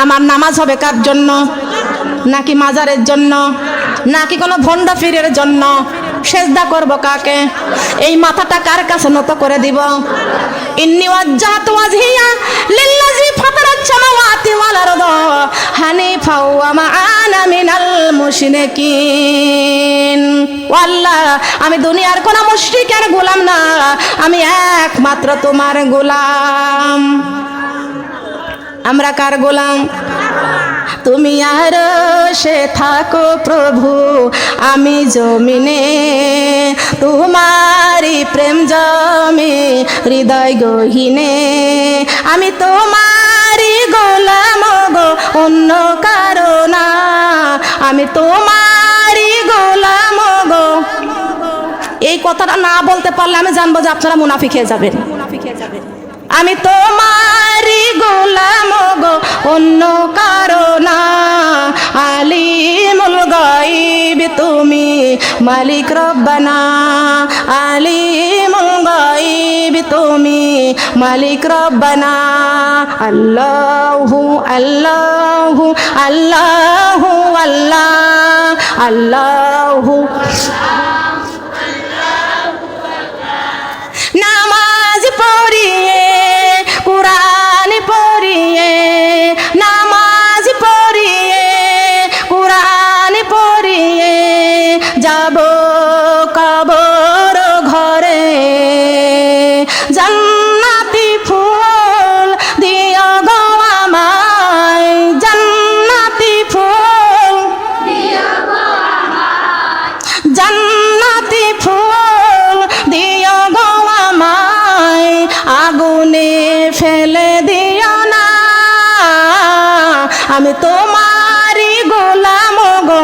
আমার নামাজ হবে কার জন্য? নাকি মাজারের জন্য? নাকি কোনো ভণ্ড পীরের জন্য? সেজদা করব কাকে? এই মাথাটা কার কাছে নত করে দিব? ইন্নী ওয়াজ্জাহতু ওয়াজহিয়া লিল্লাযী ফাতারাস সামাওয়াতি ওয়াল আরদা হানিফা ওয়া মা আনা মিনাল মুশরিকিন। ও আল্লাহ, আমি দুনিয়ার কোনো মুশরিকের গোলাম না, আমি একমাত্র তোমার গোলাম। আমরা কার গোলাম? তুমি আরশে থাকো প্রভু, আমি জমিনে, তোমারি প্রেম জমে হৃদয় গহীনে। আমি তোমারি গোলাম গো, অন্য কারো না, আমি তোমারি গোলাম গো। এই কথাটা না বলতে পারলে আমি জানবো যে আপনারা মুনাফিক হয়ে যাবেন। আমি তোমারি গোলাম গো, অন্য কারো না। আলিমুল গায়ব তুমি মালিক রব্বানা, আলিমুল গায়ব তুমি মালিক রব্বানা। আল্লাহু আল্লাহু আল্লাহু আল্লাহ আল্লাহু। নামাজ পড়িয়ে, কুরআন পড়িয়ে, নামাজ পড়িয়ে, কুরআন পড়িয়ে যাব কবর ঘরে। জান্নাতি ফুল দিও গো আমায়, জান্নাতি ফুল দিও গো আমায়, জান্নাতি ফুল দিও গো আমায়, আগুনে ফেলে দিও না। আমি তোমারি গোলাম গো,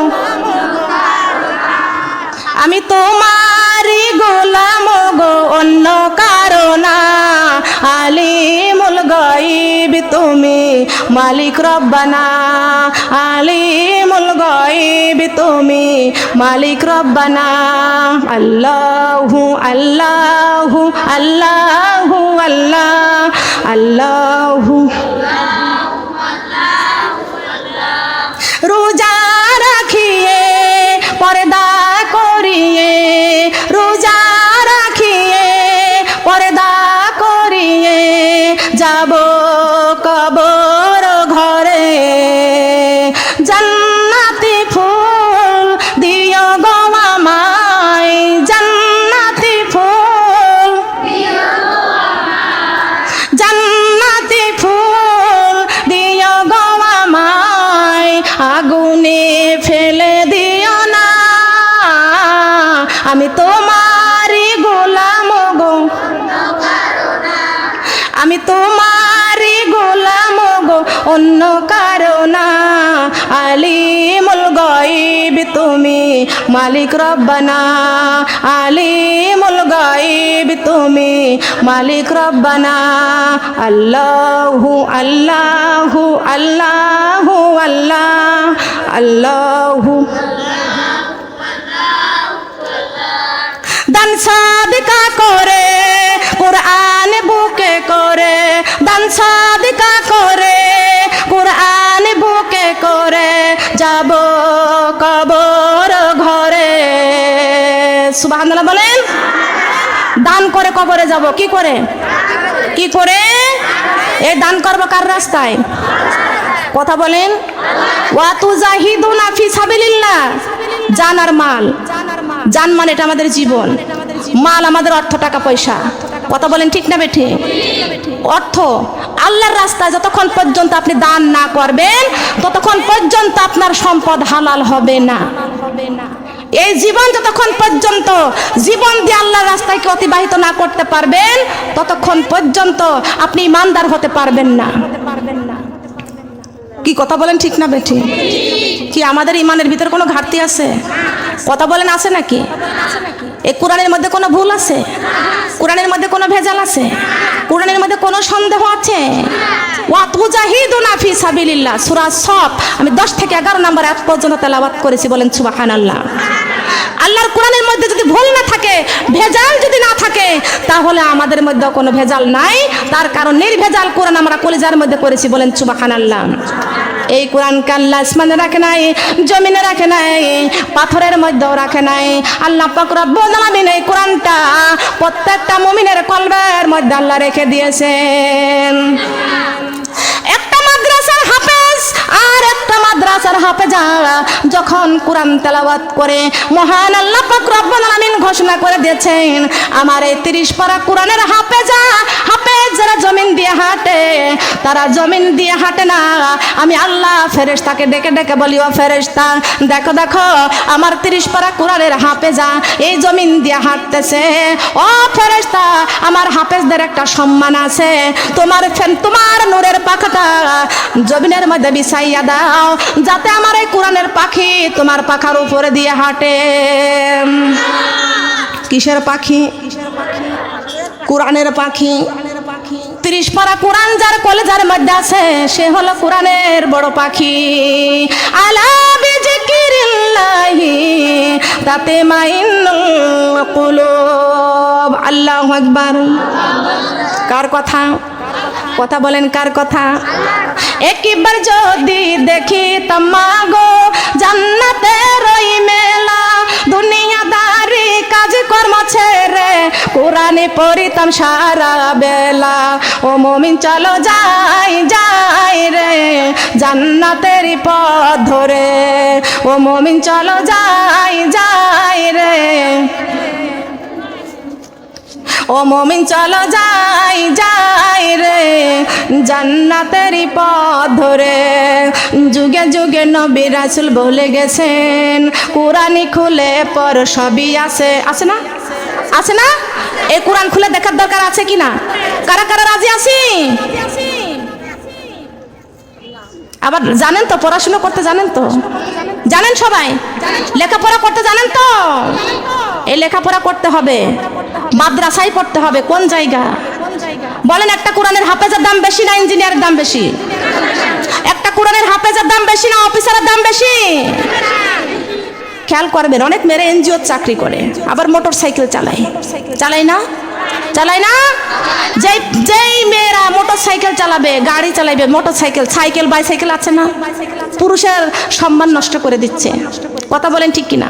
আমি তোমারি গোলাম গো, অন্য কারো না। আলিমুল গায়ব তুমি মালিক রব্বানা, আলিমুল গায়ব তুমি মালিক রব্বানা। আল্লাহু আল্লাহু আল্লাহু আল্লাহ আল্লাহু। রোজা রাখিয়ে, পর্দা করিয়ে, রোজা রাখিয়ে, পর্দা করিয়ে যাব কবর ঘরে। জান্নাতি ফুল দিও গো আমায়, জান্নাতি ফুল দিও গো আমায়, জান্নাতি ফুল দিও গো আমায়, আগুনে ফেলে দিও না। আমি তোমারি গোলাম গো, আমি তোমারি গোলাম গো, অন্য কারো না। আলিমুল গায়ব তুমি মালিক রব্বানা, আলিমুল গায়ব তুমি মালিক রব্বানা। আল্লাহু আল্লাহু আল্লাহু আল্লাহ আল্লাহু। দান সাদকা করে, কুরআন বুকে করে, দান সাদকা করে, কুরআন বুকে করে যাব কবর ঘরে। সুবহানাল্লাহ বলেন। দান করে কবরে যাব, কি করে? কি করে? এই দান করব কার রাস্তায়? কথা বলেন। ওয়া তুজাহিদুনা ফি সাবিলিল্লাহ। জান আর মাল, জান মানে এটা আমাদের জীবন, মাল আমাদের অর্থ, টাকা পয়সা। কথা বলেন ঠিক না বেঠে? অর্থ আল্লাহর রাস্তায় যতক্ষণ পর্যন্ত আপনি দান না করবেন ততক্ষণ পর্যন্ত আপনার সম্পদ হালাল হবে না। এই জীবন যতক্ষণ পর্যন্ত জীবন দিয়ে আল্লাহর রাস্তায় অতিবাহিত না করতে পারবেন ততক্ষণ পর্যন্ত আপনি ইমানদার হতে পারবেন না। কি কথা বলেন ঠিক না বেঠে? কি আমাদের ইমানের ভিতরে কোনো ঘাটতি আছে? কথা বলেন আছে নাকি? এই কোরআনের মধ্যে কোনো ভুল আছে? কোরআনের মধ্যে কোনো ভেজাল আছে? কোরআনের মধ্যে কোনো সন্দেহ আছে? ওয়া তুজাহিদুনা ফি সাবিলিল্লাহ সূরা সফ আমি 10 থেকে 11 নম্বর আয়াত পর্যন্ত তেলাওয়াত করেছি, বলেন সুবহানাল্লাহ। আল্লাহর কোরআনের মধ্যে যদি ভুল না থাকে, ভেজাল যদি না থাকে, তাহলে আমাদের মধ্যে কোনো ভেজাল নাই। তার কারণ নির্ভেজাল কোরআন আমরা কলিজার মধ্যে করেছি, বলেন সুবহানাল্লাহ। এই কোরআনকে আল্লাহ আসমানে রাখে নাই, জমিনে রাখে নাই, পাথরের মধ্যেও রাখে নাই। আল্লাহ পাক রব্বুল আলামিন এই কোরআনটা প্রত্যেকটা মুমিনের কলবের মধ্যে আল্লাহ রেখে দিয়েছেন। একটা মাদ্রাসার হাফেজ আর একটা মাদ্রাসার হাফেজা যখন কোরআন তেলাওয়াত করে, মহান আল্লাহ পাক রব্বুল আলামিন ঘোষণা করে দিয়েছেন, আমার এই 30 পারা কোরআনের হাফেজা হাফেজ যারা জমিন দিয়ে হাঁটে, তারা জমিন দিয়ে হাঁটে না, আমি আল্লাহ ফেরেশতাকে ডেকে ডেকে বলি, ও ফেরেশতা দেখো দেখো আমার 30 পারা কোরআনের হাফেজা এই জমিন দিয়ে হাঁটতেছে। ও ফেরেশতা আমার হাফেজদের একটা সম্মান আছে, তোমার নূরের পাখাটা জমিনের মধ্যে বিছাইয়া দাও, যাতে আমার এই কোরআনের পাখি তোমার পাখার উপরে দিয়ে হাঁটে। কিসের পাখি? কোরআনের পাখি। 30 পারা কোরআন যার কলেজার মধ্যে আছে সে হলো কোরআনের বড় পাখি। আলা বিজিকিরিল্লাহি তাতমাইন্নুল কুলুব। আল্লাহু আকবার। কার কথা? কথা বলেন কার কথা? একবার যদি দেখি তামাগো জান্নাতের ওই মেলা, দুনিয়াদারি কাজ কর্ম ছেড়ে কোরআনে পড়িতাম সারা বেলা। ও মুমিন চলো যাই যাই রে জান্নাতের পথ ধরে, ও মুমিন চলো যাই যাই রে, ও মুমিন চলো যাই যাই রে জান্নাতের পথ ধরে। যুগে যুগে নবী রাসূল বলে গেছেন, কোরআন খুলে পর সবই আছে। আছে না? আছে না? এই কোরআন খুলে দেখার দরকার আছে কি না? কারা কারা রাজি আছি? আবার জানেন তো পড়াশোনা করতে জানেন তো? জানেন সবাই? লেখাপড়া করতে জানেন তো? এই লেখাপড়া করতে হবে, মাদ্রাসায় পড়তে হবে। কোন জায়গা বলেন? একটা কোরআনের হাফেজের দাম বেশি না ইঞ্জিনিয়ারের দাম বেশি? একটা কোরআনের হাফেজের দাম বেশি না অফিসারের দাম বেশি? খেয়াল করবেন, অনেক মেয়েরা এনজিওর চাকরি করে, আবার মোটর সাইকেল চালায়। চালায় না? চালায় না? যেই মেয়েরা মোটর সাইকেল চালাবে, গাড়ি চালাবে, মোটর সাইকেল, সাইকেল বাইসাইকেল আছে না, পুরুষের সম্মান নষ্ট করে দিচ্ছে। কথা বলেন ঠিক কিনা?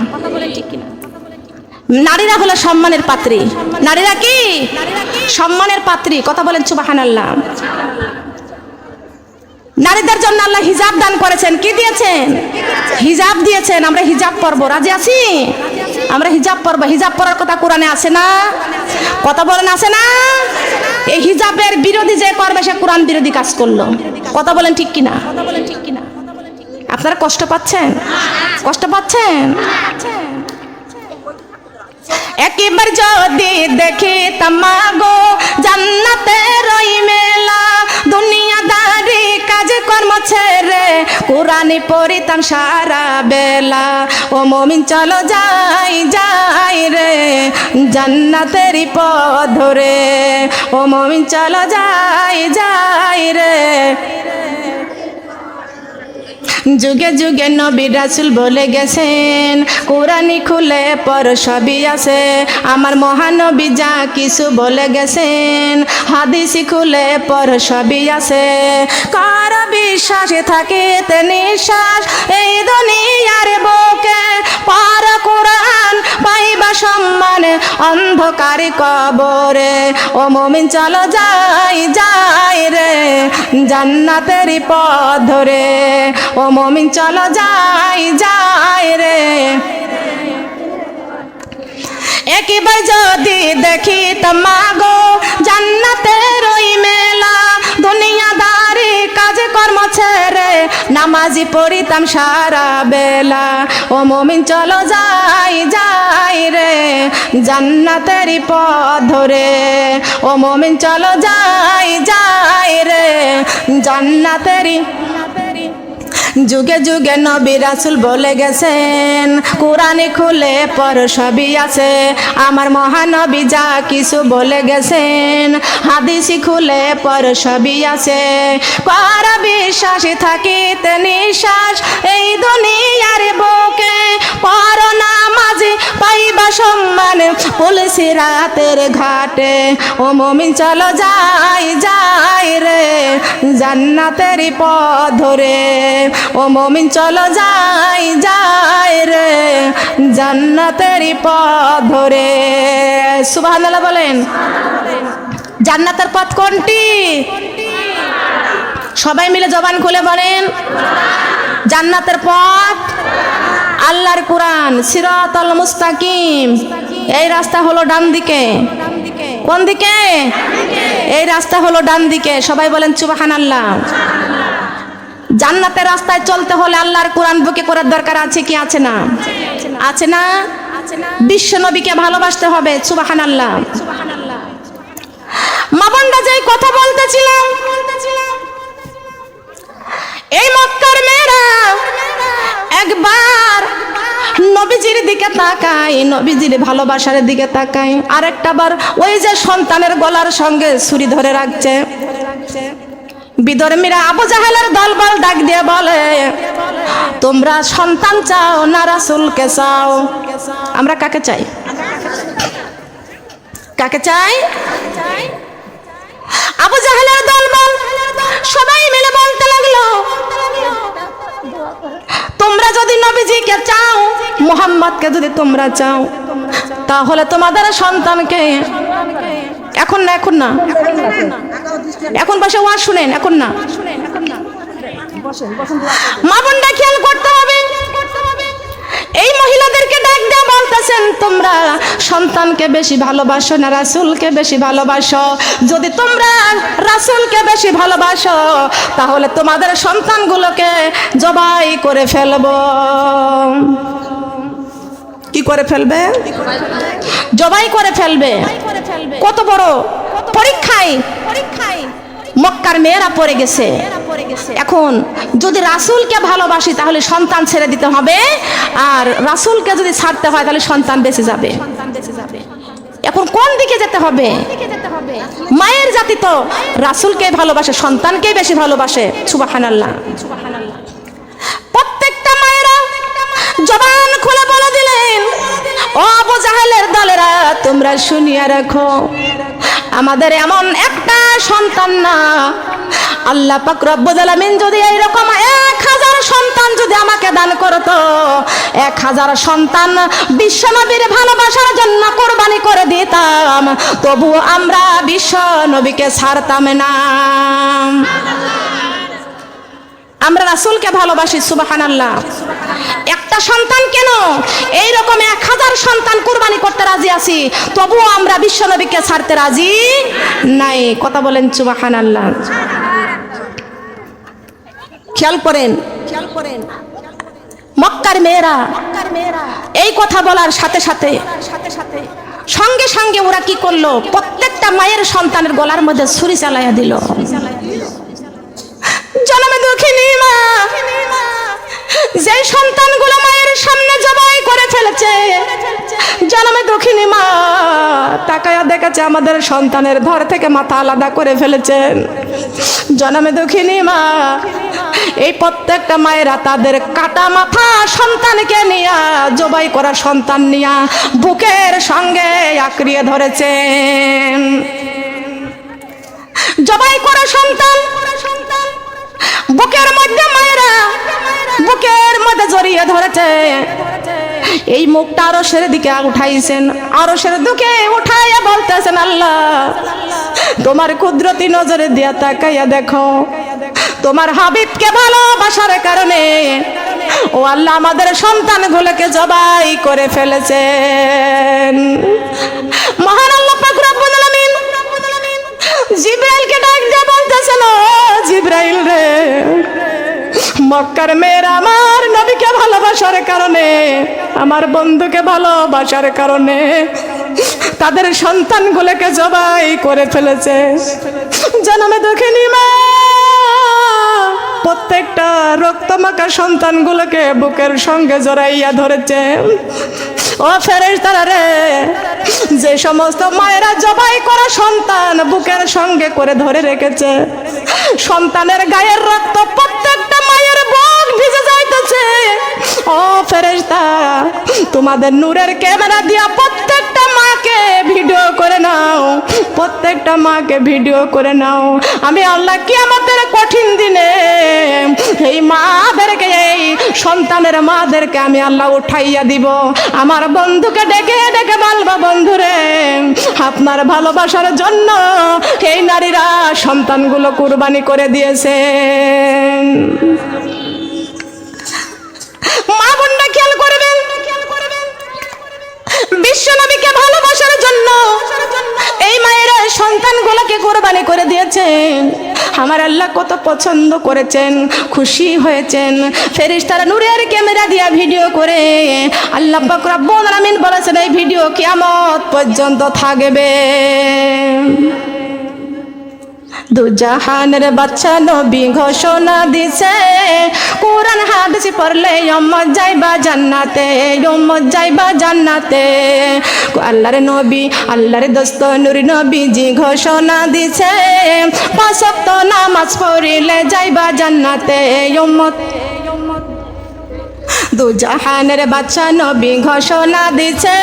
নারীরা হলো সম্মানের পাত্রী। নারীরা কি সম্মানের পাত্রী? কথা বলেন সুবহানাল্লাহ। নারীদের জন্য আল্লাহ হিজাব দান করেছেন। কি দিয়েছেন? হিজাব দিয়েছেন। আমরা হিজাব পরব, রাজি আছি? আমরা হিজাব পরব। হিজাব পরার কথা কোরআনে আছে না? কথা বলেন আছে না? এই হিজাবের বিরোধী যে করবে সে কোরআন বিরোধী কাজ করলো। কথা বলেন ঠিক কিনা? আপনারা কষ্ট পাচ্ছেন? কষ্ট পাচ্ছেন? একবার যদি দেখি তামাগো জান্নাতের ওই মেলা, দুনিয়াদারি কাজ কর্ম ছেড়ে কোরআনে পড়িতাম সারা বেলা। ও মুমিন চলো যাই যাই রে জান্নাতের পথ ধরে, ও মুমিন চলো যাই যাই রে। যুগে যুগে নবী রাসূল বলে গেছেন, কোরআনি খুলে পর সবই আছে। আমার মহানবী যা কিছু বলে গেছেন, হাদিসি খুলে পর সবই আছে। কার বিশ্বাসে থাকে তে নিঃশ্বাস এই দুনিয়ার বুকে, পর কোরআন পাইবা সম্মান অন্ধকার কবরে। ও মুমিন চলো যাই যাই রে জান্নাতের পথ ধরে, ও মুমিন চলো যাই যাই রে। একবার যদি দেখি তামাগো জান্নাতের ওই মেলা, দুনিয়াদারি কাজ কর্ম ছেড়ে নামাজি পড়িতাম সারা বেলা। ও মুমিন চলো যাই যাই রে জান্নাতের পথ ধরে, ও মুমিন চলো যাই যাই রে জান্নাতের। যুগে যুগে নবী রাসূল বলে গেছেন, কোরআনে খুলে পর সবই আছে। আমার মহানবী যা কিছু বলে গেছেন, হাদিসি খুলে পর সবই আছে। কার বিশ্বাসে থাকিতে নিঃশ্বাস এই দুনিয়ার বুকে, পর নামাজি পাইবা সম্মান মুসলমান পুলিশি রাতের ঘাটে ও মুমিন চলো যাই যাই রে জান্নাতের পথ ধরে ও মুমিন চলো যাই যাই রে জান্নাতের পথ ধরে সুবহানাল্লাহ বলেন। জান্নাতের পথ কোনটি? সবাই মিলে জবান খুলে বলেন জান্নাতের পথ আল্লাহর কোরআন সিরাতাল মুস্তাকিম। এই রাস্তা হলো ডান দিকে। কোন দিকে? এই রাস্তা হলো ডান দিকে। সবাই বলেন সুবহানাল্লাহ। জান্নাতের রাস্তায় চলতে হলে আল্লাহর কোরআন বুকে করার দরকার আছে কি আছে না? আছে না? বিশ্ব নবীকে ভালোবাসতে হবে। সুবহানাল্লাহ। মা বোনরা যেই কথা বলতেছিলাম, এই মক্কার মেয়েরা একবার নবীজির দিকে তাকায়, নবীজির ভালোবাসার দিকে তাকায়, আরেকটা বার ওই যে সন্তানের গলার সঙ্গে ছুরি ধরে রাখছে। বিধর্মীরা আবু জাহেলের দলবল ডাক দিয়ে বলে, তোমরা সন্তান চাও না রাসূলকে চাও? আমরা কাকে চাই? কাকে চাই? আবু জাহেলের দলবল সবাই মিলে বলতে লাগলো, তোমরা যদি নবীজিকে চাও, মুহাম্মদকে যদি তোমরা চাও, তাহলে তোমাদের সন্তানকে এখন না এখন না এখন বসে ওয়াজ শুনেন, এখন না। মা বোনরা খেয়াল করতে হবে। এই মহিলাদেরকে ডাক দিয়ে বলতেছেন, তোমরা সন্তানকে বেশি ভালোবাসো না রাসূলকে বেশি ভালোবাসো? যদি তোমরা রাসূলকে বেশি ভালোবাসো তাহলে তোমাদের সন্তানগুলোকে জবাই করে ফেলবো। কি করে ফেলবে? জবাই করে ফেলবে। কত বড় পরীক্ষায় মক্কার মেয়েরা পড়ে গেছে। এখন যদি রাসূলকে ভালোবাসি তাহলে সন্তান ছেড়ে দিতে হবে, আর রাসূলকে যদি ছাড়তে হয় তাহলে সন্তান বেঁচে যাবে। এখন কোন দিকে যেতে হবে? মায়ের জাতি তো রাসূলকে ভালোবাসে, সন্তানকেই বেশি ভালোবাসে। সুবহানাল্লাহ। প্রত্যেকটা মায়েরা জবান খুলে বলে দিলেন, ও আবু জাহেলের দলেরা, তোমরা শুনিয়া রাখো, আমাদের এমন একটা সন্তান না, আল্লাহ পাক রব্বুল আলামিন যদি এইরকম 1000 সন্তান যদি আমাকে দান করতো, 1000 সন্তান বিশ্ব নবীর ভালোবাসার জন্য কোরবানি করে দিতাম, তবু আমরা বিশ্ব নবীকে ছাড়তাম না। আমরা রাসূলকে ভালোবাসি। সুবহানাল্লাহ। একটা সন্তান কেন, এইরকম 1000 সন্তান কুরবানি করতে রাজি আছি, তবুও আমরা বিশ্ব নবীকে ছাড়তে রাজি নাই। কথা বলেন সুবহানাল্লাহ। খেয়াল করেন, মক্কার মেয়েরা এই কথা বলার সাথে সাথে সঙ্গে সঙ্গে ওরা কি করলো, প্রত্যেকটা মায়ের সন্তানের গলার মধ্যে ছুরি চালাইয়া দিল। জনমে দুঃখিনী মা যে সন্তানগুলো মায়ের সামনে জবাই করে ফেলেছে, জনমে দুঃখিনী মা তাকায়া দেখেছে আমাদের সন্তানের ধর থেকে মাথা আলাদা করে ফেলেছেন। জনমে দুঃখিনী মা এই প্রত্যেকটা মায়েরা তাদের কাটা মাথা সন্তানকে নিয়া, জবাই করা সন্তান নিয়া বুকের সঙ্গে আঁকড়িয়ে ধরেছেন। জবাই করা সন্তান বুকের মধ্যে মায়েরা বুকের মধ্যে জড়িয়ে ধরেছে। এই মুখটা আরশের দিকে উঠাইছেন, আরশের দিকে উঠাইয়া বলতেছেন, আল্লাহ তোমার কুদরতি নজরে দিয়া তাকাইয়া দেখো, তোমার হাবিবকে ভালোবাসার কারণে ও আল্লাহ আমাদের সন্তানগুলোকে জবাই করে ফেলেছেন। মহান আল্লাহ পাক রব্বুল আলামিন জিবরাইলকে ডাক দিয়ে বলতেছেন, ও জিবরাইল রে, মক্কার মেয়েরা আমার নবীকে ভালোবাসার কারণে, আমার বন্ধুকে ভালোবাসার কারণে তাদের সন্তানগুলোকে জবাই করে ফেলেছে। জনমে দুঃখিনী মা প্রত্যেকটা রক্তমাখা সন্তানগুলোকে বুকের সঙ্গে জড়াইয়া ধরেছে। ও ফেরেশতারা রে, যে সমস্ত মায়েরা জবাই করা সন্তান বুকের সঙ্গে করে ধরে রেখেছে, সন্তানের গায়ের রক্ত প্রত্যেকটা মায়ের বুক ভিজে যাইতেছে। ও ফেরেশতা, তোমাদের নূরের ক্যামেরা দিয়া প্রত্যেকটা ভিডিও করে নাও, প্রত্যেকটা মাকে ভিডিও করে নাও। আমি আল্লাহ কিয়ামতের কঠিন দিনে এই মাদেরকে, এই সন্তানের মাদেরকে আমি আল্লাহ উঠাইয়া দিব। আমার বন্ধুকে ডেকে ডেকে বলবো, বন্ধুরে আপনার ভালোবাসার জন্য এই নারীরা সন্তানগুলো কুরবানি করে দিয়েছে। মা বোনরা খেয়াল করবেন, বিশ্ব নবীকে ভালোবাসার জন্য এই মায়েরা সন্তানগুলোকে কুরবানি করে দিয়েছেন। আমার আল্লাহ কত পছন্দ করেছেন, খুশি হয়েছেন। ফেরেশতারা নূরের ক্যামেরা দিয়ে ভিডিও করে আল্লাহ পাক রব্বুল আলামিন বলেছেন এই ভিডিও কিয়ামত পর্যন্ত থাকবে। দুজাহানের বাচ্চা নবী ঘোষণা দিছে, কোরআন হাদিস পড়লে উম্মত যাইবা জান্নাতে, উম্মত যাইবা জান্নাতে। আল্লাহর নবী, আল্লাহর দোস্ত নূর নবীজি ঘোষণা দিছে, পাঁচ ওয়াক্ত নামাজ পড়িলে যাইবা জান্নাতে উম্মত। দুজাহানের বাচ্চা নবী ঘোষণা দিছে,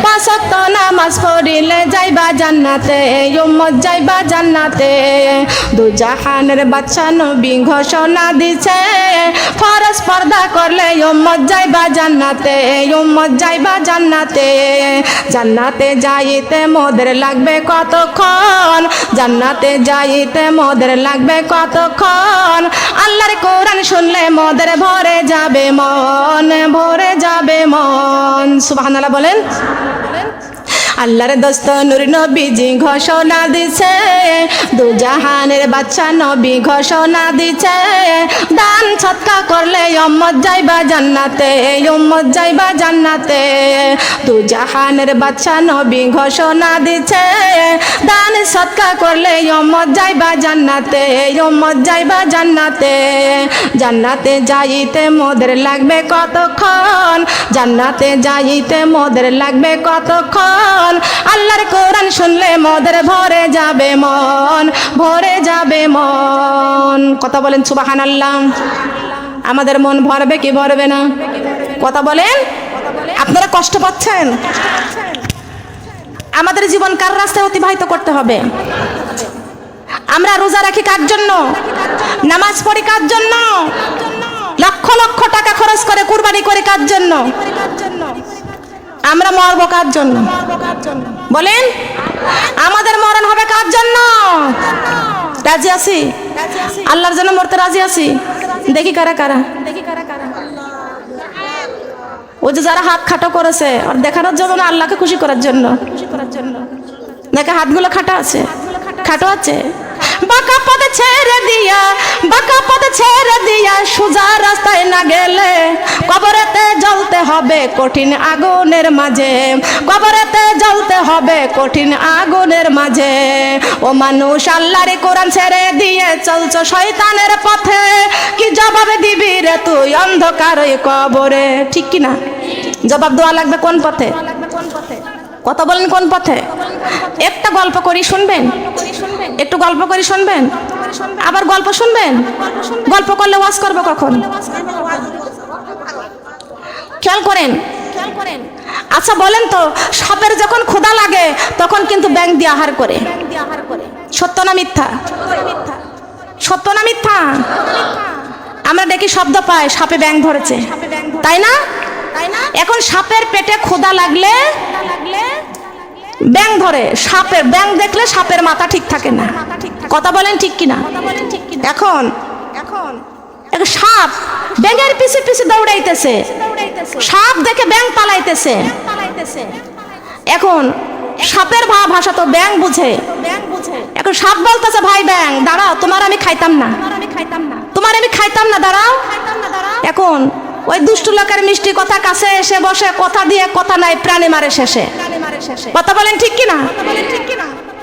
পাঁচ ওয়াক্ত নামাজ পড়িলে যাইবা জান্নাতে, উম্মত যাইবা জান্নাতে। দুজাহানের বাচ্চা নবী ঘোষণা দিছে, ফরজ পর্দা করলে উম্মত যাইবা জান্নাতে, উম্মত যাইবা জান্নাতে। জান্নাতে যাইতে মোদের লাগবে কতক্ষণ, জান্নাতে যাইতে মোদের লাগবে কতক্ষণ। আল্লাহর কোরআন শুনলে মোদের ভরে যাবে মন, ভরে যাবে মন। সুবহানাল্লাহ বলেন। আল্লাহর দোস্ত নূর নবীজি ঘোষণা দিছে, দুজাহানের বাচ্চা নবী ঘোষণা দিছে, দান সদকা করলে উম্মত যাইবা জান্নাতে, উম্মত যাইবা জান্নাতে। দুজাহানের বাচ্চা নবী ঘোষণা দিছে, দান সদকা করলে উম্মত যাইবা জান্নাতে, উম্মত যাইবা জান্নাতে। জান্নাতে যাইতে মোদের লাগবে কতক্ষণ, জান্নাতে যাইতে মোদের লাগবে কতক্ষণ। আল্লাহর কোরআন শুনলে মোদের ভরে যাবে মন, ভরে যাবে মন। কথা বলেন সুবহানাল্লাহ। আমাদের মন ভরবে কি ভরবে না? কথা বলেন। আপনারা কষ্ট পাচ্ছেন? আমাদের জীবন কার রাস্তায় অতিবাহিত করতে হবে? আমরা রোজা রাখি কার জন্য? নামাজ পড়ি কার জন্য? লক্ষ লক্ষ টাকা খরচ করে কুরবানি করে কার জন্য? আমরা মরবো কার জন্য? বলেন। আমাদের মরণ হবে কার জন্য? রাজি আছি? আল্লাহর জন্য মরতে রাজি আছি? দেখি কারা কারা। ওই যে যারা হাত খাটো করেছে আর দেখানোর জন্য না, আল্লাহকে খুশি করার জন্য। দেখে হাতগুলো খাটো আছে, খাটো আছে। বাঁকা পথে ছেড়ে দিয়া, বাঁকা পথে ছেড়ে দিয়া সোজা রাস্তায় না গেলে কবরেতে জ্বলতে হবে কঠিন আগুনের মাঝে, কবরেতে জ্বলতে হবে কঠিন আগুনের মাঝে। ও মানুষ, আল্লাহর কোরআন ছেড়ে দিয়ে চলছো শয়তানের পথে, কি জবাব দিবি রে তুই অন্ধকার ওই কবরে? ঠিক কি না? জবাব দেওয়া লাগবে কোন পথে? কথা বলেন কোন পথে? একটা গল্প করি শুনবেন, একটু গল্প করি শুনবেন, আবার গল্প শুনবেন। গল্প করলে ওয়াজ করবো কখন? খেয়াল করেন। আচ্ছা বলেন তো, সাপের যখন ক্ষুধা লাগে তখন কিন্তু ব্যাঙ দিয়ে আহার করে, সত্য না মিথ্যা? সত্য না মিথ্যা? আমরা দেখি শব্দ পাই, সাপে ব্যাঙ ধরেছে, তাই না? এখন সাপের পেটে ক্ষুধা লাগলে ব্যাঙ ধরে। সাপের ব্যাঙ দেখলে সাপের মাথা ঠিক থাকে না। কথা বলেন ঠিক কিনা? এখন সাপ ব্যাঙের পিছে পিছে দৌড়াইতেছে, সাপ দেখে ব্যাঙ পালাইতেছে। এখন সাপের ভাষা তো ব্যাঙ বুঝে। এখন সাপ বলতেছে, ভাই ব্যাঙ দাঁড়াও, তোমার আমি খাইতাম না, তোমার আমি খাইতাম না, দাঁড়াও। এখন ওই দুষ্টু লোকের মিষ্টি কথা কাছে এসে বসে, কথা দিয়ে কথা নাই, প্রাণে মারে শেষে। কথা বলেন ঠিক কিনা?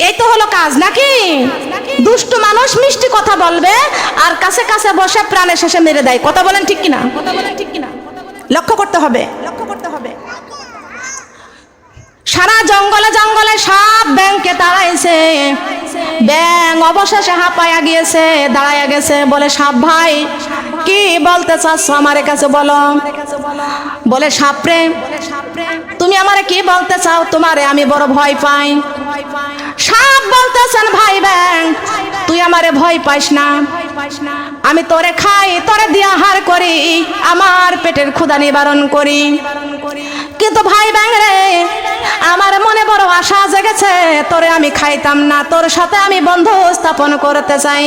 এই তো হলো কাজ নাকি? দুষ্টু মানুষ মিষ্টি কথা বলবে আর কাছে কাছে বসে প্রাণে শেষে মেরে দেয়। কথা বলেন ঠিক কিনা? লক্ষ্য করতে হবে। সারা জঙ্গলে জঙ্গলে সাপ ব্যাঙকে তাড়াইছে, ব্যাঙ অবশেষে হাঁপায়া গিয়েছে, দাঁড়াইয়া গেছে। বলে, সাপ ভাই কি বলতে চাচ্ছ আমার কাছে বলো। বলে, সাপরে তুমি আমারে কি বলতে চাও? তোমারে আমি বড় ভয় পাই। সাপ বলতেছেন ভাই ব্যাং তুই আমারে ভয় পাইস না, আমি তোরে খাই, তোরে দিয়ে আহার করি, আমার পেটের ক্ষুধা নিবারণ করি। কিন্তু ভাই ব্যাং রে, আমার মনে বড় আশা জেগেছে, তোরে আমি খাইতাম না, তোর সাথে আমি বন্ধু স্থাপন করতে চাই।